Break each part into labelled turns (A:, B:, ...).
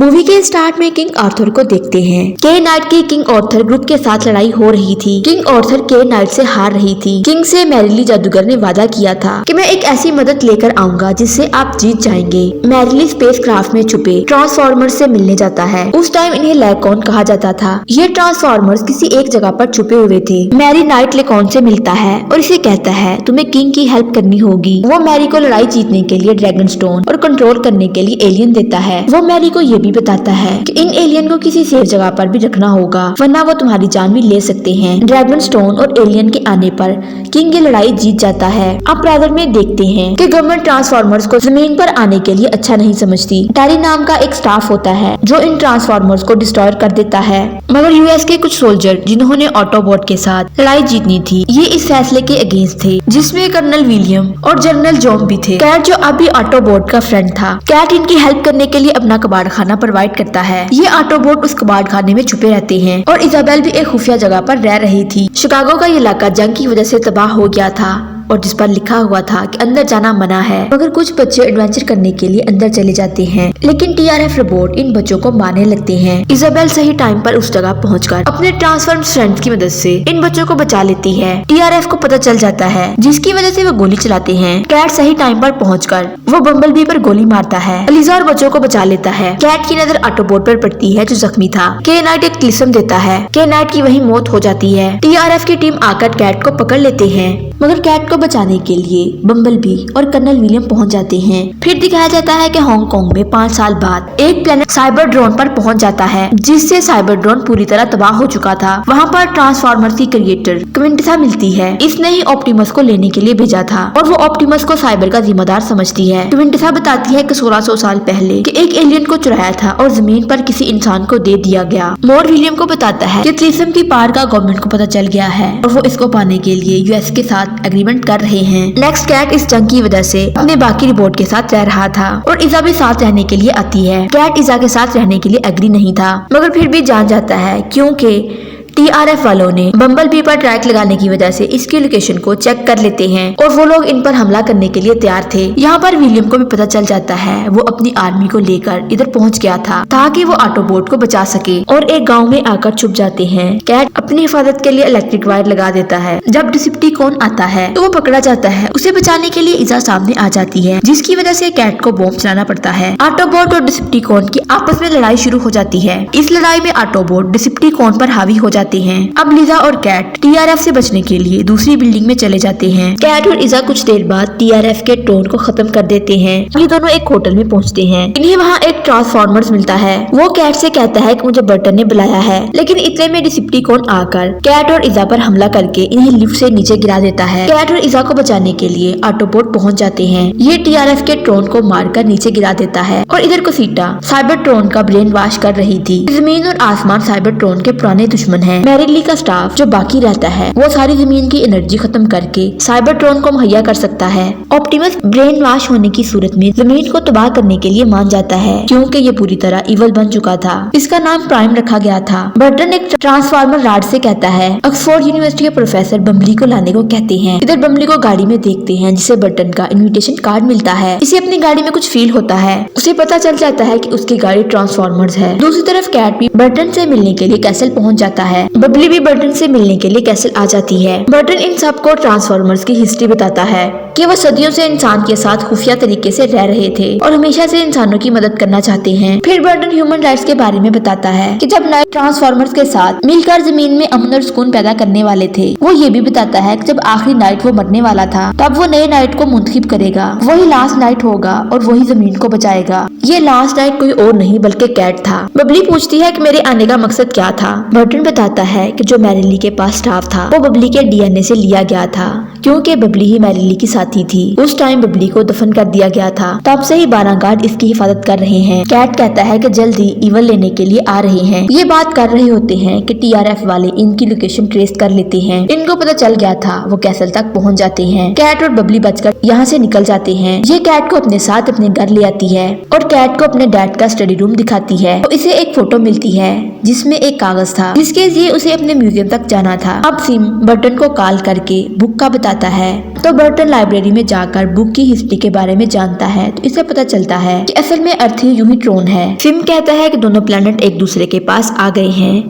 A: Movie के start में king Arthur को देखते हैं। के नाइट की किंग आर्थर ग्रुप के साथ लड़ाई हो रही थी। किंग आर्थर के नाइट से हार रही थी। किंग से मैरिली जादूगर ने वादा किया था कि मैं एक ऐसी मदद लेकर आऊंगा जिससे आप जीत जाएंगे। मैरिली स्पेस क्राफ्ट में छुपे ट्रांसफॉर्मर्स से मिलने जाता है। उस टाइम इन्हें लेकॉन कहा जाता था। ये ट्रांसफॉर्मर्स किसी एक जगह पर छुपे हुए थे। मैरी नाइट लेकॉन से मिलता है और इसे कहता है तुम्हें किंग की हेल्प करनी होगी। वो मैरी को लड़ाई जीतने के लिए ड्रैगन स्टोन और कंट्रोल करने के लिए एलियन देता है। वो मैरी को ये भी बताता है कि इन एलियन को किसी सेफ जगह पर भी रखना होगा वरना वो तुम्हारी जान भी ले सकते हैं। ड्रैगन स्टोन और एलियन के आने पर किंग ये लड़ाई जीत जाता है। अब प्राइदर में देखते हैं कि गवर्नमेंट ट्रांसफॉर्मर्स को जमीन पर आने के लिए अच्छा नहीं समझती। टैरी नाम का एक स्टाफ होता है जो इन ट्रांसफॉर्मर्स को डिस्ट्रॉय कर देता है, मगर यूएस के कुछ सोल्जर जिन्होंने ऑटोबॉट के साथ लड़ाई जीतनी थी ये इस फैसले के अगेंस्ट थे, जिसमें कर्नल विलियम और जनरल जॉन भी थे। कैट जो अभी ऑटोबॉट का फ्रेंड था। कैट इनकी हेल्प करने के लिए अपना कबाड़ खाना प्रोवाइड करता है। ये ऑटोबॉट उस कबाड़ खाने में छुपे रहते हैं और इजाबेल भी एक खुफिया जगह पर रह रही थी। शिकागो का इलाका जंग की वजह से तबाह हो गया था और जिस पर लिखा हुआ था कि अंदर जाना मना है, मगर कुछ बच्चे एडवेंचर करने के लिए अंदर चले जाते हैं। लेकिन टीआरएफ रोबोट इन बच्चों को मारने लगते हैं। इजाबेल सही टाइम पर उस जगह पहुंचकर अपने ट्रांसफॉर्म फ्रेंड्स की मदद से इन बच्चों को बचा लेती है। टीआरएफ को पता चल जाता है जिसकी वजह से वो गोली चलाते हैं। कैट सही टाइम पर पहुंचकर वो बम्बलबी पर गोली मारता है। अलीजा और बच्चों को बचा लेता है। कैट की नजर ऑटोबॉट पर पड़ती है जो जख्मी था। के नाइट एक तिलिस्म देता है। के नाइट की वही मौत हो जाती है। टीआरएफ की टीम आकर कैट को पकड़ लेते हैं, मगर कैट को बचाने के लिए बम्बलबी और कर्नल विलियम पहुंच जाते हैं। फिर दिखाया जाता है कि हांगकांग में 5 साल बाद एक प्लेनेट साइबर ड्रोन पर पहुंच जाता है, जिससे साइबर ड्रोन पूरी तरह तबाह हो चुका था। वहां पर ट्रांसफॉर्मर्स की क्रिएटर क्विंटिसा मिलती है। इसने ही ऑप्टिमस को लेने के लिए भेजा था और वो ऑप्टिमस को साइबर का जिम्मेदार समझती है। क्विंटिसा बताती है कि 1600 साल पहले कि एक एलियन को चुराया था और जमीन पर किसी इंसान को दे दिया गया। मोर विलियम को बताता है कि तिलिस्म की पार का गवर्नमेंट को पता चल गया है और वो इसको पाने के लिए यूएस के साथ एग्रीमेंट कर रहे हैं। नेक्स्ट कैट इस जंग की वजह से अपने बाकी रिपोर्ट के साथ रह रहा था और इजा भी साथ रहने के लिए आती है। कैट इजा के साथ रहने के लिए एग्री नहीं था, मगर फिर भी जान जाता है क्योंकि टीआरएफ वालों ने बम्बलबी पर ट्रैक लगाने की वजह से इसकी लोकेशन को चेक कर लेते हैं और वो लोग इन पर हमला करने के लिए तैयार थे। यहाँ पर विलियम को भी पता चल जाता है। वो अपनी आर्मी को लेकर इधर पहुँच गया था ताकि वो ऑटोबॉट को बचा सके और एक गांव में आकर छुप जाते हैं। कैट अपनी हिफाजत के लिए इलेक्ट्रिक वायर लगा देता है। जब डिसेप्टिकॉन आता है तो वो पकड़ा जाता है। उसे बचाने के लिए इजा सामने आ जाती है, जिसकी वजह से कैट को बॉम्ब चलाना पड़ता है। ऑटोबॉट और डिसेप्टिकॉन की आपस में लड़ाई शुरू हो जाती है। इस लड़ाई में ऑटोबॉट डिसेप्टिकॉन पर हावी हो जाते हैं। अब लिजा और कैट टीआरएफ से बचने के लिए दूसरी बिल्डिंग में चले जाते हैं। कैट और इजा कुछ देर बाद टीआरएफ के ड्रोन को खत्म कर देते हैं। ये दोनों एक होटल में पहुंचते हैं। इन्हें वहाँ एक ट्रांसफॉर्मर्स मिलता है। वो कैट से कहता है कि मुझे बर्टन ने बुलाया है, लेकिन इतने में डिसेप्टिकॉन आकर कैट और इजा पर हमला करके इन्हें लिफ्ट से नीचे गिरा देता है। कैट और इजा को बचाने के लिए ऑटोबॉट पहुंच जाते हैं। ये टीआरएफ के ड्रोन को मारकर नीचे गिरा देता है और इधर कोसीटा साइबर ड्रोन का ब्रेन वॉश कर रही थी। जमीन और आसमान साइबर ड्रोन के पुराने दुश्मन है। मैरिली का स्टाफ जो बाकी रहता है वो सारी जमीन की एनर्जी खत्म करके साइबर ड्रोन को मुहैया कर सकता है। ऑप्टिमस ब्रेन वॉश होने की सूरत में जमीन को तबाह करने के लिए मान जाता है क्योंकि ये पूरी तरह इवल बन चुका था। इसका नाम प्राइम रखा गया था। बर्टन एक ट्रांसफार्मर राड से कहता है। ऑक्सफोर्ड यूनिवर्सिटी के प्रोफेसर बम्बली को लाने को कहते हैं। इधर बम्बली को गाड़ी में देखते हैं जिसे बर्टन का इन्विटेशन कार्ड मिलता है। इसे अपनी गाड़ी में कुछ फील होता है। उसे पता चल जाता है कि उसकी गाड़ी ट्रांसफॉर्मर्स है। दूसरी तरफ कैट भी बर्टन से मिलने के लिए कैसल पहुंच जाता है। बबली भी बर्टन से मिलने के लिए कैसल आ जाती है। बर्टन इन सबको ट्रांसफॉर्मर्स की हिस्ट्री बताता है कि वो सदियों से इंसान के साथ खुफिया तरीके से रह रहे थे और हमेशा से इंसानों की मदद करना चाहते हैं। फिर बर्टन ह्यूमन राइट्स के बारे में बताता है कि जब नाइट ट्रांसफॉर्मर्स के साथ मिलकर जमीन में अमन और सुकून पैदा करने वाले थे। वो ये भी बताता है कि जब आखिरी नाइट वो मरने वाला था तब वो नए नाइट को मुंतखब करेगा। वही लास्ट नाइट होगा और वही जमीन को बचाएगा। ये लास्ट नाइट कोई और नहीं बल्कि कैट था। बबली पूछती है कि मेरे आने का मकसद क्या था। बर्टन बताता है कि जो मैरिली के पास स्टाफ था वो बबली के डीएनए से लिया गया था क्योंकि बबली ही मैरिली की साथी थी। उस टाइम बबली को दफन कर दिया गया था। तब से ही 12 गार्ड इसकी हिफाजत कर रहे हैं। कैट कहता है कि जल्द ही इवल लेने के लिए आ रहे हैं। ये बात कर रहे होते हैं कि टीआरएफ वाले इनकी लोकेशन ट्रेस कर लेते हैं। इनको पता चल गया था। वो कैसल तक पहुंच जाते हैं। कैट और बबली बचकर यहाँ से निकल जाते हैं। ये कैट को अपने साथ अपने घर ले आती है और कैट को अपने डैड का स्टडी रूम दिखाती है। तो इसे एक फोटो मिलती है जिसमें एक कागज था जिसके लिए उसे अपने म्यूजियम तक जाना था। अब सिम बर्टन को कॉल करके बुक का बताता है तो बर्टन लाइब्रेरी लाइब्रेरी में जाकर बुक की हिस्ट्री के बारे में जानता है तो इसे पता चलता है कि असल में अर्थ ही यूं ही ट्रोन है। सिम कहता है कि दोनों प्लैनेट एक दूसरे के पास आ गए हैं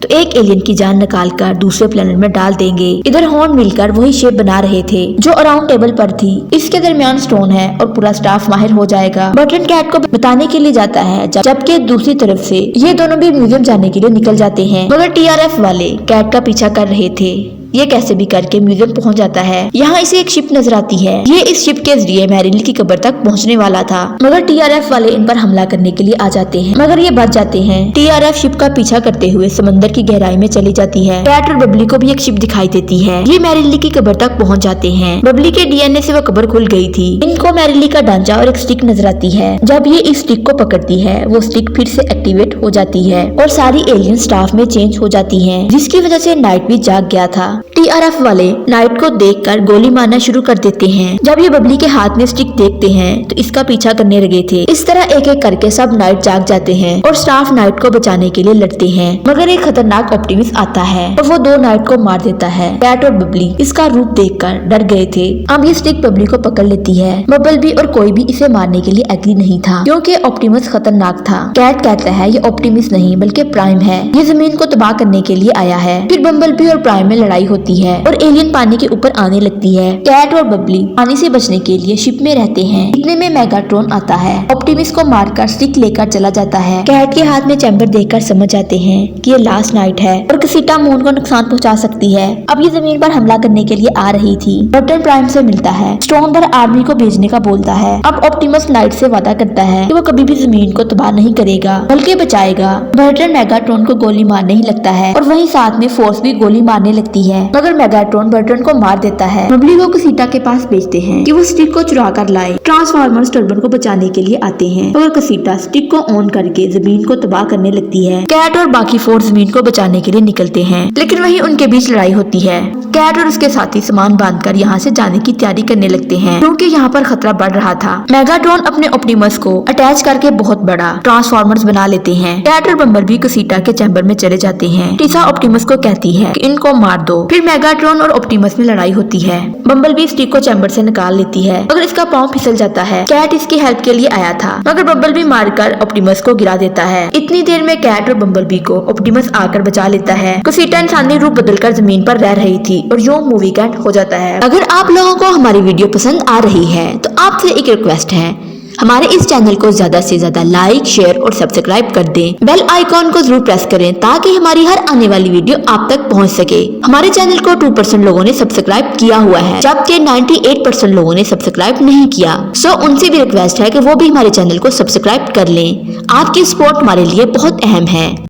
A: तो एक एलियन की जान निकालकर दूसरे प्लेनेट में डाल देंगे। इधर हॉर्न मिलकर वही शेप बना रहे थे जो अराउंड टेबल पर थी। इसके दरमियान स्टोन है और पूरा स्टाफ माहिर हो जाएगा। बर्टन कैट को बताने के लिए जाता है जबकि दूसरी तरफ से ये दोनों भी म्यूजियम जाने के लिए निकल जाते हैं, मगर टीआरएफ वाले कैट का पीछा कर रहे थे। ये कैसे भी करके म्यूजियम पहुंच जाता है। यहाँ इसे एक शिप नजर आती है। ये इस शिप के जरिए मैरिल की कब्र तक पहुंचने वाला था, मगर टीआरएफ वाले इन पर हमला करने के लिए आ जाते हैं, मगर ये बच जाते हैं। टीआरएफ शिप का पीछा करते हुए समंदर की गहराई में चली जाती है। कैट और बबली को भी एक शिप दिखाई देती है। ये मैरिली की कब्र तक पहुँच जाते हैं। बबली के डीएनए से वो कब्र खुल गई थी। इनको मैरिली का ढांचा और एक स्टिक नजर आती है। जब ये इस स्टिक को पकड़ती है वो स्टिक फिर से एक्टिवेट हो जाती है और सारी एलियन स्टाफ में चेंज हो जाती है, जिसकी वजह से नाइट भी जाग गया था। टीआरएफ वाले नाइट को देखकर गोली मारना शुरू कर देते हैं। जब ये बबली के हाथ में स्टिक देखते हैं तो इसका पीछा करने लगे थे। इस तरह एक एक करके सब नाइट जाग जाते हैं और स्टाफ नाइट को बचाने के लिए लड़ते हैं, मगर एक खतरनाक ऑप्टिमिस्ट आता है और वो दो नाइट को मार देता है। कैट और बबली इसका रूप देखकर डर गए थे। अब ये स्टिक बबली को पकड़ लेती है। बबल भी और कोई भी इसे मारने के लिए एग्री नहीं था क्योंकि ऑप्टिमस खतरनाक था। कैट कहता है ये ऑप्टिमिस्ट नहीं बल्कि प्राइम है, ये जमीन को तबाह करने के लिए आया है। फिर बम्बल भी और प्राइम में लड़ाई होती है और एलियन पानी के ऊपर आने लगती है। कैट और बबली पानी से बचने के लिए शिप में रहते हैं। इतने में मेगाट्रॉन आता है, ऑप्टिमिस्ट को मारकर स्टिक लेकर चला जाता है। कैट के हाथ में चैम्बर देखकर समझ जाते हैं कि ये लास्ट नाइट है और कसीटा मून को नुकसान पहुंचा सकती है। अब ये जमीन पर हमला करने के लिए आ रही थी। बर्टन प्राइम से मिलता है, स्टोन पर आर्मी को भेजने का बोलता है। अब ऑप्टिमस नाइट से वादा करता है कि वो कभी भी जमीन को तबाह नहीं करेगा बल्कि बचाएगा। बर्टन मेगाट्रॉन को गोली मारने ही लगता है और वहीं साथ में फोर्स भी गोली मारने लगती है, मगर मेगाट्रॉन बर्टन को मार देता है। बबली को कसीटा के पास भेजते हैं कि वो स्टिक को चुरा कर लाए। ट्रांसफार्मर्स टर्बन को बचाने के लिए आते हैं और कसीटा स्टिक को ऑन करके जमीन को तबाह करने लगती है। कैट और बाकी फोर्स जमीन को बचाने के लिए निकलते हैं, लेकिन वहीं उनके बीच लड़ाई होती है। कैट और उसके साथी सामान बांधकर यहाँ से जाने की तैयारी करने लगते हैं क्योंकि यहाँ पर खतरा बढ़ रहा था। मेगाट्रॉन अपने ऑप्टिमस को अटैच करके बहुत बड़ा ट्रांसफार्मर्स बना लेते हैं। कैट और बम्बल भी कसीटा के चैम्बर में चले जाते हैं। टीसा ऑप्टिमस को कहती है कि इनको मार दो। फिर मेगाट्रॉन और ऑप्टिमस में लड़ाई होती है। बम्बल भी स्टिक को चैम्बर से निकाल लेती है, मगर इसका पांव फिसल जाता है। कैट इसकी हेल्प के लिए आया था, मगर बम्बल भी मारकर ऑप्टिमस को गिरा देता है। इतनी देर में कैट और बम्बल बी को ऑप्टिमस आकर बचा लेता है। कसीटा इंसानी रूप बदलकर जमीन पर रह रही थी और यूं मूवी का एंड हो जाता है। अगर आप लोगों को हमारी वीडियो पसंद आ रही है तो आपसे एक रिक्वेस्ट है, हमारे इस चैनल को ज्यादा से ज्यादा लाइक, शेयर और सब्सक्राइब कर दें। बेल आइकॉन को जरूर प्रेस करें ताकि हमारी हर आने वाली वीडियो आप तक पहुंच सके। हमारे चैनल को 2% लोगों ने सब्सक्राइब किया हुआ है, जबकि 98% लोगों ने सब्सक्राइब नहीं किया। सो उनसे भी रिक्वेस्ट है कि वो भी हमारे चैनल को सब्सक्राइब कर लें। आपकी सपोर्ट हमारे लिए बहुत अहम है।